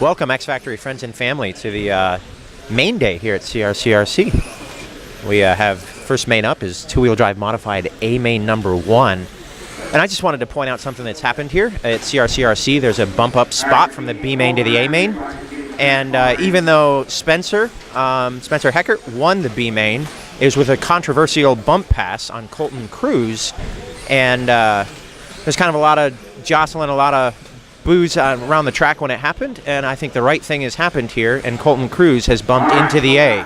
Welcome, X-Factory friends and family, to the main day here at C.R.C.R.C. We have first main up is two-wheel drive modified A main number 1. And I just wanted to point out something that's happened here at C.R.C.R.C. There's a bump up spot from the B main to the A main. And even though Spencer Rivkin won the B main, it was with a controversial bump pass on Colton Cruz. And there's kind of a lot of jostling, a lot of boos around the track when it happened, and I think the right thing has happened here, and Colton Cruz has bumped into the A.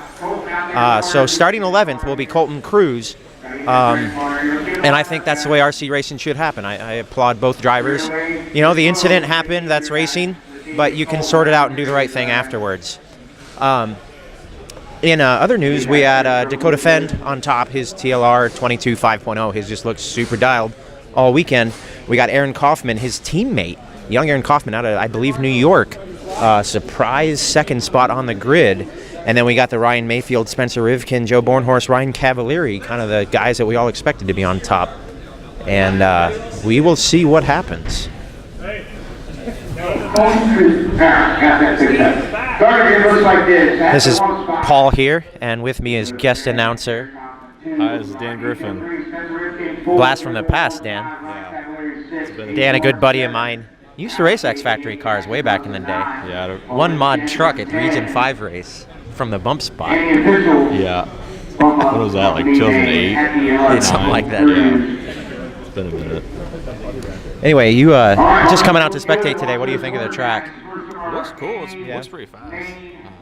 So starting 11th will be Colton Cruz, and I think that's the way RC racing should happen. I applaud both drivers. You know, the incident happened, that's racing, but you can sort it out and do the right thing afterwards. In other news, we had Dakotah Phend on top, his TLR 22 5.0. His just looks super dialed all weekend. We got Aaron Kaufman, his teammate, young Aaron Kaufman out of, I believe, New York. Surprise second spot on the grid. And then we got the Ryan Mayfield, Spencer Rivkin, Joe Bornhorst, Ryan Cavalieri, kind of the guys that we all expected to be on top. And we will see what happens. This is Paul here, and with me is guest announcer. Hi, this is Dan Griffin. Blast from the past, Dan. Yeah. Dan, a good buddy of mine. Used to race X-Factory cars way back in the day. Yeah. One mod truck at the Region 5 race from the bump spot. Yeah. What was that, like 2008? Something like that. Yeah. It's been a minute. Anyway, you just coming out to spectate today. What do you think of the track? It looks cool. It looks pretty fast.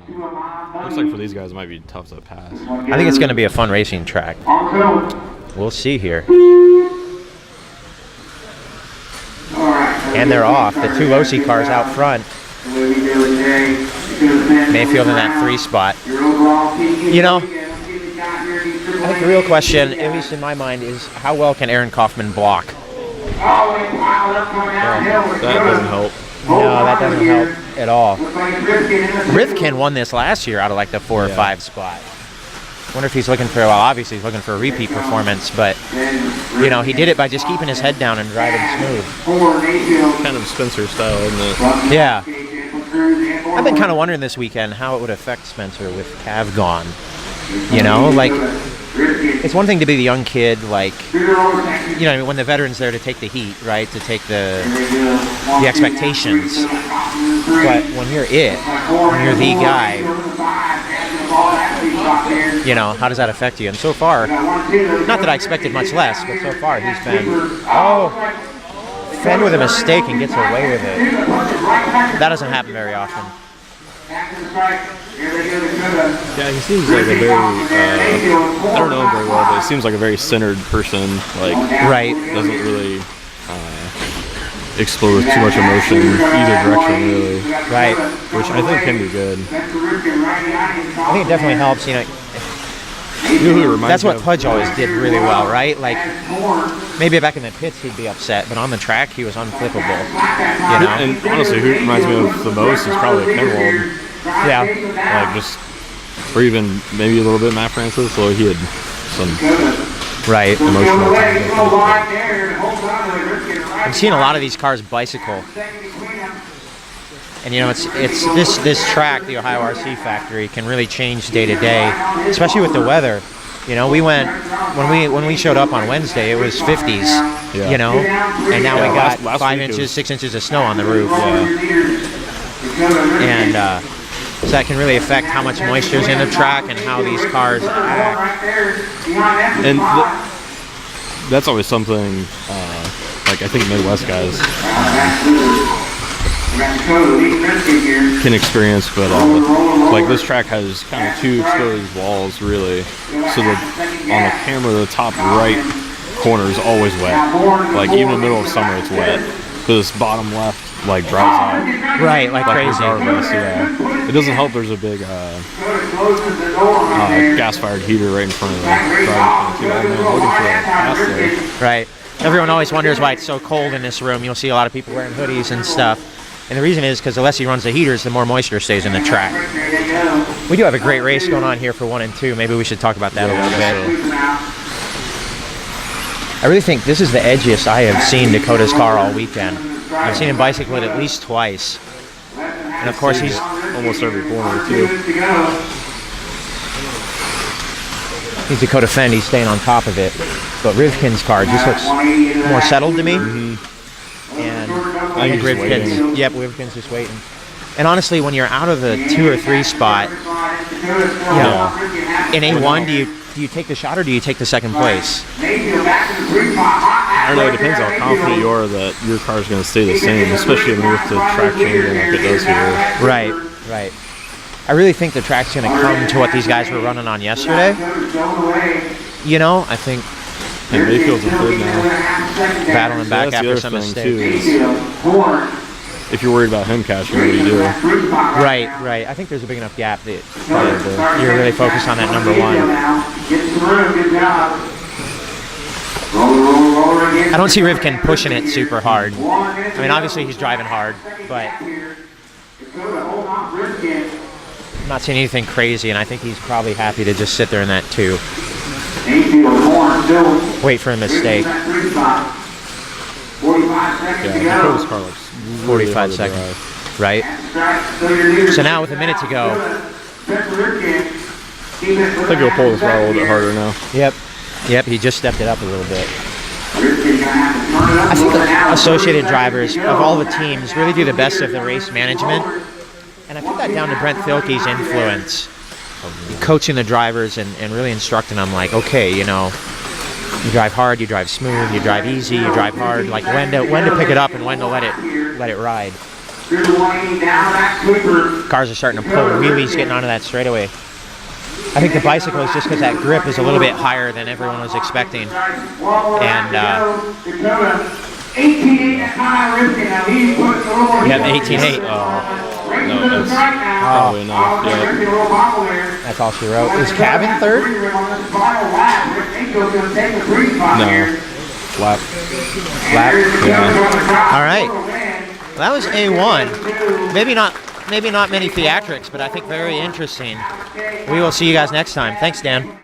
Looks like for these guys it might be tough to pass. I think it's going to be a fun racing track. We'll see here. And they're off. The two Losi cars out front. Mayfield in that 3 spot. You know, I think the real question, at least in my mind, is how well can Aaron Kaufman block? That doesn't help. No, that doesn't help at all. Rivkin won this last year out of like the 4 or 5 spot. Wonder if he's looking for, well, obviously he's looking for a repeat performance, but, you know, he did it by just keeping his head down and driving smooth. Kind of Spencer style, isn't it? Yeah. I've been kind of wondering this weekend how it would affect Spencer with Cav gone. You know, like, it's one thing to be the young kid, like, you know, when the veteran's there to take the heat, right, to take the expectations. But when you're when you're the guy, you know, how does that affect you? And so far, not that I expected much less, but so far he's been, Phend with a mistake and gets away with it. That doesn't happen very often. Yeah, he seems like a very, I don't know very well, but he seems like a very centered person. Like, right. Doesn't really explode with too much emotion either direction, really. Right. Which I think can be good. I think it definitely helps, you know. That's what Pudge always did really well, right? Like, maybe back in the pits he'd be upset, but on the track he was unflippable. You know? And honestly, who reminds me of the most is probably Kenwold. Yeah. Like, just, or even maybe a little bit Matt Francis, so he had some emotional times. I'm seeing a lot of these cars bicycle. And you know, it's this track, the Ohio RC Factory, can really change day to day, especially with the weather. You know, we went when we showed up on Wednesday, it was 50s. Yeah. You know, and now we got last 5 inches, 6 inches of snow on the roof. Yeah. And so that can really affect how much moisture is in the track and how these cars act. And that's always something. Like I think Midwest guys can experience, but like this track has kind of 2 exposed walls, really. So on the camera, the top right corner is always wet. Like even in the middle of summer, it's wet. Because this bottom left like dries out. Right, like crazy. Yeah. It doesn't help. There's a big gas-fired heater right in front of the drive. Right. Everyone always wonders why it's so cold in this room. You'll see a lot of people wearing hoodies and stuff. And the reason is because the less he runs the heaters, the more moisture stays in the track. We do have a great race going on here for 1 and 2. Maybe we should talk about that a little bit. I really think this is the edgiest I have seen Dakotah's car all weekend. I've seen him bicycle it at least twice. And of course, he's almost every corner too. He's Dakotah Phend. He's staying on top of it. But Rivkin's car just looks more settled to me. And I think Rivkin's, Rivkin's just waiting. And honestly, when you're out of the 2 or 3 spot, in A1, do you take the shot or do you take the second place? I don't know. It depends how confident you are that your car is going to stay the same, especially with the track changing like it does here. Right. I really think the track's going to come to what these guys were running on yesterday. I think. And Mayfield's in third now. Battling back after some mistakes. If you're worried about him catching, what do you do? Right. I think there's a big enough gap that you're really focused on that number 1. I don't see Rivkin pushing it super hard. I mean, obviously he's driving hard, but I'm not seeing anything crazy, and I think he's probably happy to just sit there in that 2. Wait for a mistake. Dakotah's car looks really 45 seconds. Right? So now with a minute to go. I think he'll pull the throttle a little bit harder now. Yep, he just stepped it up a little bit. I think the associated drivers of all the teams really do the best of the race management. And I put that down to Brent Thielke's influence. Coaching the drivers and really instructing them, like, okay, you drive hard, you drive smooth, you drive easy, you drive hard, like when to pick it up and when to let it ride. Cars are starting to pull wheelies getting onto that straightaway. I think the bicycle is just because that grip is a little bit higher than everyone was expecting. And 18.8. No, that's probably enough. Yeah. That's all she wrote. Is Cab in third? No. Lap. Yeah. All right. Well, that was A1. Maybe not many theatrics, but I think very interesting. We will see you guys next time. Thanks, Dan.